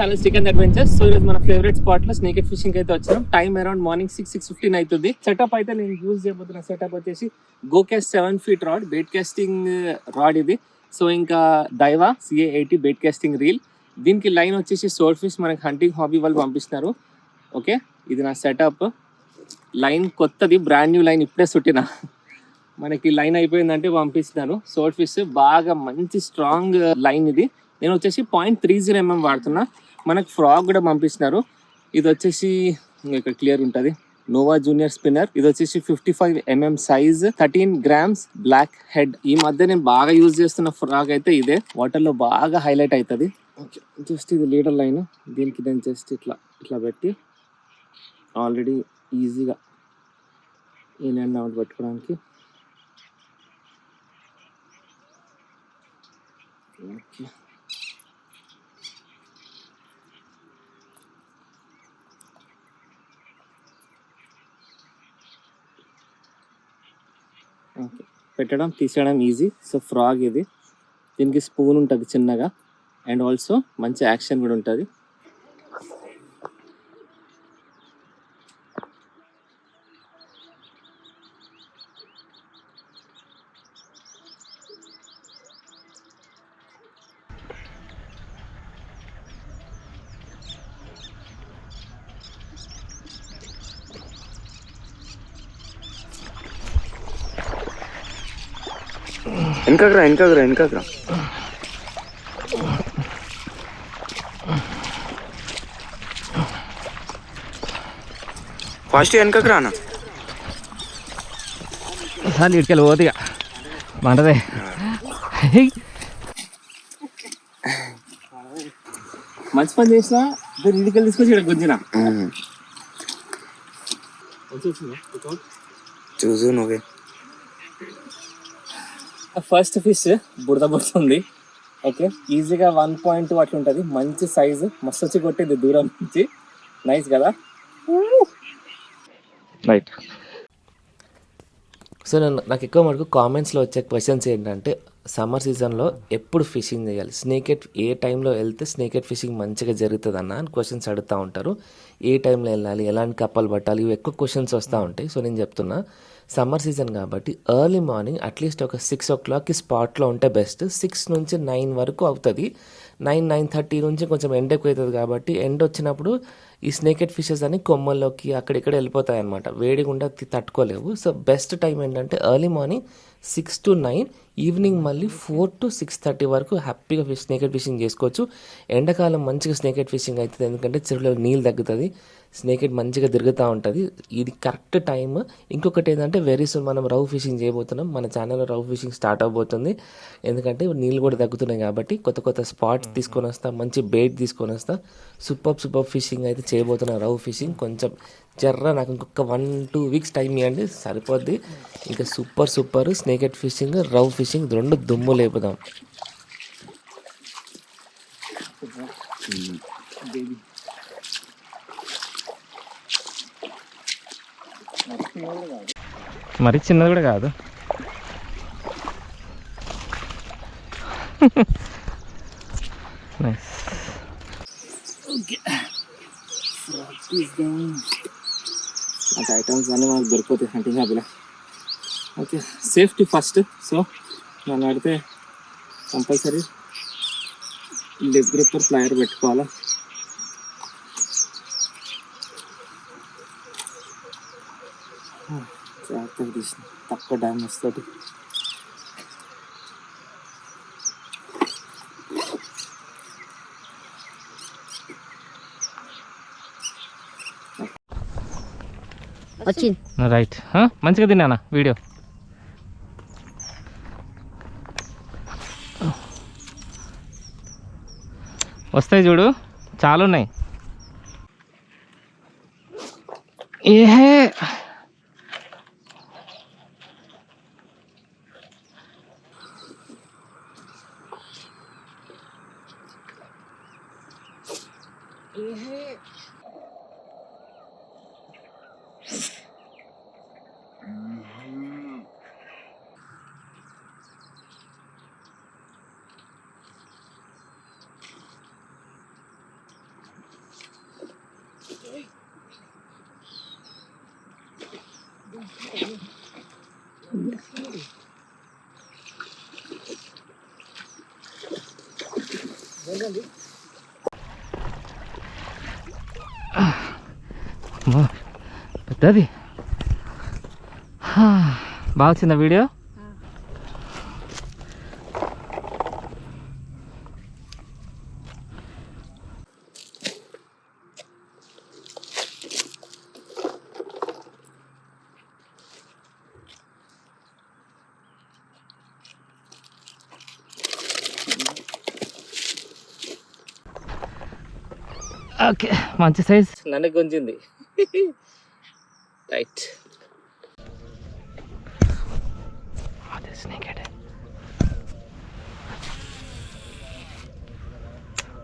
Channel stick and adventures. So ఈరోజు మన favourite spot లో స్నేక్ ఫిషింగ్ అయితే వచ్చాం. టైం అరౌండ్ మార్నింగ్ 6:15 అవుతుంది. సెటప్ అయితే నేను యూజ్ చేయబోతున్న సెటప్ వచ్చేసి గోకాస్ట్ 7 feet rod, bait casting rod ఇది. సో ఇంకా Daiwa CA80 bait casting reel. దీనికి లైన్ వచ్చేసి సోర్ ఫిష్, మనకి హంటింగ్ హాబీ వాళ్ళు పంపిస్తున్నారు. ఓకే, ఇది నా సెటప్. లైన్ కొత్తది, బ్రాండ్ న్యూ లైన్, ఇప్పుడే చుట్టిన. మనకి లైన్ అయిపోయిందంటే పంపిస్తున్నాను. సోర్ ఫిష్ బాగా మంచి స్ట్రాంగ్ లైన్ ఇది. నేను వచ్చేసి 0.30 mm వాడుతున్నా. మనకు ఫ్రాగ్ కూడా పంపిస్తున్నారు. ఇది వచ్చేసి ఇక్కడ క్లియర్ ఉంటుంది, నోవా జూనియర్ స్పిన్నర్. ఇది వచ్చేసి 55 mm size, 13 grams black head. ఈ మధ్య నేను బాగా యూజ్ చేస్తున్న ఫ్రాగ్ అయితే ఇదే, వాటర్ లో బాగా హైలైట్ అవుతుంది. ఓకే, జస్ట్ ఇది లీడర్ లైన్. దీనికి నేను జస్ట్ ఇట్లా ఇట్లా పెట్టి ఆల్రెడీ ఈజీగా ఇన్ అండ్ అవుట్ పెట్టుకోవడానికి. ఓకే, ఓకే, పెట్టడం తీసేయడం ఈజీ. సో ఫ్రాగ్ ఇది, దీనికి స్పూన్ ఉంటుంది చిన్నగా, అండ్ ఆల్సో మంచి యాక్షన్ కూడా ఉంటుంది. వెనకరా ఫాస్ట్ వెనకరా అన్న. సార్ ఇటుకెళ్ళి పోతుగా మంటదే. మంచి పని చేసినా ఇంటికెళ్ళి తీసుకొచ్చి ఇక్కడ గుంజిన చూసు నువ్వే. ఫస్ట్ ఫిష్ బుడద పడుతుంది. ఓకే, ఈజీగా 1.2 అట్లా ఉంటుంది. మంచి సైజు, మస్తు వచ్చి కొట్టింది దూరం నుంచి. నైస్ కదా. రైట్. సో నాకు ఎక్కువ మటుకు కామెంట్స్లో వచ్చే క్వశ్చన్స్ ఏంటంటే, సమ్మర్ సీజన్లో ఎప్పుడు ఫిషింగ్ చేయాలి, స్నేకెట్ ఏ టైంలో వెళ్తే స్నేకెట్ ఫిషింగ్ మంచిగా జరుగుతుంది అని క్వశ్చన్స్ అడుగుతూ ఉంటారు. ఏ టైంలో వెళ్ళాలి, ఎలాంటి కప్పలు పట్టాలి, ఇవి ఎక్కువ క్వశ్చన్స్ వస్తూ ఉంటాయి. సో నేను చెప్తున్నా, సమ్మర్ సీజన్ కాబట్టి ఎర్లీ మార్నింగ్ అట్లీస్ట్ ఒక 6 o'clockకి స్పాట్లో ఉంటే బెస్ట్. 6 నుంచి 9 వరకు అవుతుంది. 9-9:30 నుంచి కొంచెం ఎండ ఎక్కువ అవుతుంది కాబట్టి ఎండ వచ్చినప్పుడు ఈ స్నేకెట్ ఫిషెస్ అని కొమ్మల్లోకి అక్కడిక్కడ వెళ్ళిపోతాయి అనమాట. వేడిగా ఉండ తట్టుకోలేవు. సో బెస్ట్ టైం ఏంటంటే ఎర్లీ మార్నింగ్ 6 to 9, ఈవినింగ్ మళ్ళీ 4 to 6:30 వరకు హ్యాపీగా స్నేకెట్ ఫిషింగ్ చేసుకోవచ్చు. ఎండాకాలం మంచిగా స్నేకెట్ ఫిషింగ్ అవుతుంది, ఎందుకంటే చెరువులో నీళ్ళు తగ్గుతుంది, స్నేకెట్ మంచిగా తిరుగుతూ ఉంటుంది. ఇది కరెక్ట్ టైం. ఇంకొకటి ఏంటంటే, వెరీ సూన్ మనం రౌ ఫిషింగ్ చేయబోతున్నాం. మన ఛానల్లో రౌ ఫిషింగ్ స్టార్ట్ అవబోతుంది. ఎందుకంటే నీళ్ళు కూడా తగ్గుతున్నాయి కాబట్టి కొత్త స్పాట్స్ తీసుకొని వస్తా, మంచి బెయిట్ తీసుకొని వస్తా. సూపర్ ఫిషింగ్ అయితే చేయబోతున్నా. రౌ ఫిషింగ్ కొంచెం నాకు ఇంకొక 1-2 weeks టైం ఇవ్వండి, సరిపోద్ది. ఇంకా సూపర్ స్నేకెట్ ఫిషింగ్, రౌ ఫిషింగ్ రెండు దుమ్ము లేపుదాం. మరి చిన్నది కూడా కాదు. ఐటమ్స్ అన్నీ మనకు దొరికిపోతాయి హంటింగ్ హాబీలో. Okay, safety first. సో నన్ను అడిగితే కంపల్సరీ లిప్ గ్రిప్పర్, ప్లయర్ పెట్టుకోవాలా. జాగ్రత్తగా తీసిన, తక్కువ డ్యామేజ్ తోటి. రైట్, మంచిగా తిన్నానా వీడియో. వస్తాయి చూడు, చాలా ఉన్నాయి. ఏహే పెద్దది. బాగా వచ్చిందా వీడియో? ఓకే, మంచి సైజ్. నన్ను గుంజింది. రైట్, అదే స్నేక్ హెడ్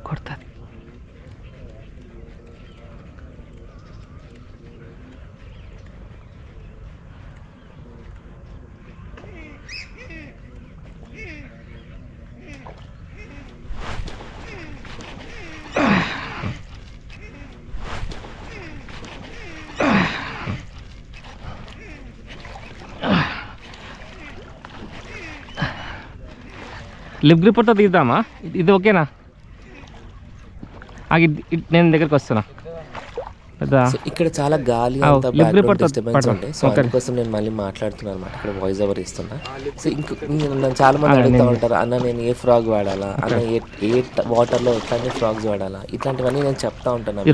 కొడుతుంది. లిప్ గ్రిప్పర్తో తీద్దామా? ఇది ఓకేనా? నేను దగ్గరికి వస్తున్నా. సో ఇక్కడ చాలా గాలి అంతా బ్యాక్గ్రౌండ్ డిస్టర్బెన్స్ ఉంటాయి. సో అందుకోసం నేను మళ్ళీ మాట్లాడుతున్నాను అనమాట, ఇక్కడ వాయిస్ ఓవర్ ఇస్తున్నా. సో నన్ను చాలా మంది అడుగుతూ ఉంటారు, అన్న నేను ఏ ఫ్రాగ్ వాడాలా, అన్న ఏ వాటర్లో ఎట్లాంటి ఫ్రాగ్స్ వాడాలా, ఇట్లాంటివన్నీ నేను చెప్తా ఉంటాను.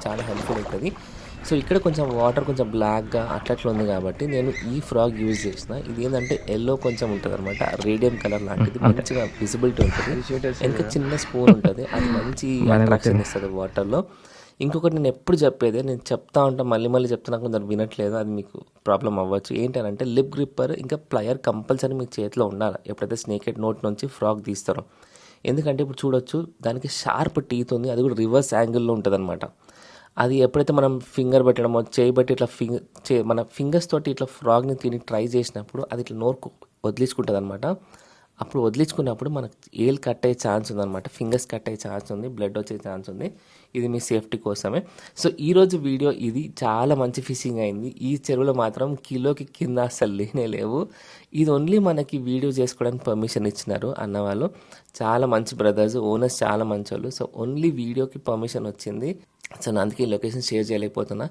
చాలా హెల్ప్ఫుల్ అవుతుంది. సో ఇక్కడ కొంచెం వాటర్ కొంచెం బ్లాక్గా అట్లా ఉంది కాబట్టి నేను ఈ ఫ్రాగ్ యూజ్ చేసిన. ఇది ఏంటంటే ఎల్లో కొంచెం ఉంటుంది అనమాట, రేడియం కలర్ లాంటిది, మంచిగా విజిబిలిటీ ఉంటుంది. ఇంకా చిన్న స్పూన్ ఉంటుంది, అది మంచి అట్రాక్షన్ ఇస్తుంది వాటర్లో. ఇంకొకటి నేను ఎప్పుడు చెప్పేది, నేను చెప్తా ఉంటాను, మళ్ళీ చెప్తున్నా, కొందరు వినట్లేదు, అది మీకు ప్రాబ్లం అవ్వచ్చు. ఏంటంటే లిప్ గ్రిప్పర్ ఇంకా ప్లయర్ కంపల్సరీ మీ చేతిలో ఉండాలి ఎప్పుడైతే స్నేక్ హెడ్ నోట్ నుంచి ఫ్రాగ్ తీస్తారో. ఎందుకంటే ఇప్పుడు చూడొచ్చు, దానికి షార్ప్ టీత్ ఉంది, అది కూడా రివర్స్ యాంగిల్లో ఉంటుంది అనమాట. అది ఎప్పుడైతే మనం ఫింగర్ పెట్టడమో చేయబట్టి ఇట్లా మన ఫింగర్స్ తోటి ఇట్లా ఫ్రాగ్ని తిని ట్రై చేసినప్పుడు అది ఇట్లా నోరు వదిలించుకుంటుంది అనమాట. అప్పుడు వదిలించుకున్నప్పుడు మనకు ఏల్ కట్ అయ్యే ఛాన్స్ ఉందన్నమాట, ఫింగర్స్ కట్ అయ్యే ఛాన్స్ ఉంది, బ్లడ్ వచ్చే ఛాన్స్ ఉంది. ఇది మీ సేఫ్టీ కోసమే. సో ఈరోజు వీడియో ఇది చాలా మంచి ఫిషింగ్ అయింది. ఈ చెరువులో మాత్రం కిలోకి కింద అసలు లేనే లేవు. ఇది ఓన్లీ మనకి వీడియో చేసుకోవడానికి పర్మిషన్ ఇచ్చినారు అన్నవాళ్ళు. చాలా మంచి బ్రదర్స్, ఓనర్స్ చాలా మంచి వాళ్ళు. సో ఓన్లీ వీడియోకి పర్మిషన్ వచ్చింది. సో నేను అందుకే ఈ లొకేషన్ షేర్ చేయలేకపోతున్నా.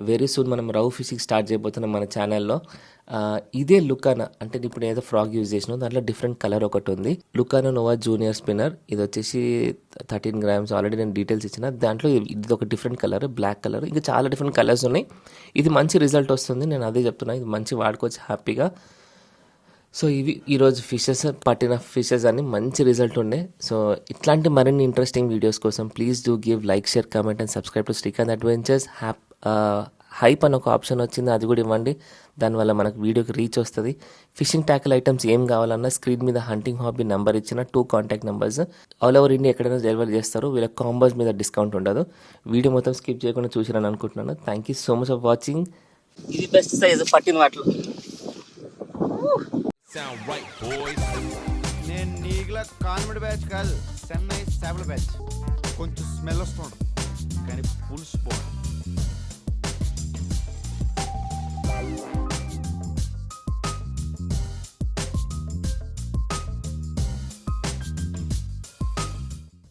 వెరీ సూన్ మనం రౌ ఫిషింగ్ స్టార్ట్ చేయబోతున్నాం మన ఛానల్లో. ఇదే లుకానా, అంటే ఇప్పుడు ఏదో ఫ్రాగ్ యూజ్ చేసినాం, దాంట్లో డిఫరెంట్ కలర్ ఒకటి ఉంది. లుకానా నోవా జూనియర్ స్పిన్నర్, ఇది వచ్చేసి 13 grams. ఆల్రెడీ నేను డీటెయిల్స్ ఇచ్చిన. దాంట్లో ఇది ఒక డిఫరెంట్ కలర్, బ్లాక్ కలర్, ఇంకా చాలా డిఫరెంట్ కలర్స్ ఉన్నాయి. ఇది మంచి రిజల్ట్ వస్తుంది, నేను అదే చెప్తున్నా. ఇది మంచి వాడుకోవచ్చు హ్యాపీగా. సో ఇవి ఈరోజు పట్టిన ఫిషెస్ అని మంచి రిజల్ట్ ఉండే. సో ఇట్లాంటి మరిన్ని ఇంట్రెస్టింగ్ వీడియోస్ కోసం please do give like, share, comment and subscribe to Srikanth adventures. Hype అని ఒక ఆప్షన్ వచ్చింది, అది కూడా ఇవ్వండి. దానివల్ల మనకు వీడియోకి రీచ్ వస్తుంది. ఫిషింగ్ ట్యాకిల్ ఐటమ్స్ ఏం కావాలన్నా స్క్రీన్ మీద హంటింగ్ హాబీ నెంబర్ ఇచ్చిన 2 contact numbers. All over India ఎక్కడైనా డెలివరీ చేస్తారు. వీళ్ళ కాంబోస్ మీద డిస్కౌంట్ ఉండదు. వీడియో మొత్తం స్కిప్ చేయకుండా చూసిరని అనుకుంటున్నాను. Thank you so much for watching. ఇది బెస్ట్ సైజ్ పట్టిన వాటిలో. నేను నీకులా కాన్వెంట్ బ్యాచ్ కాదు, చెన్నై చేపల బ్యాచ్. కొంచెం స్మెల్ వస్తుండ్రు కానీ ఫుల్ స్పోర్ట్.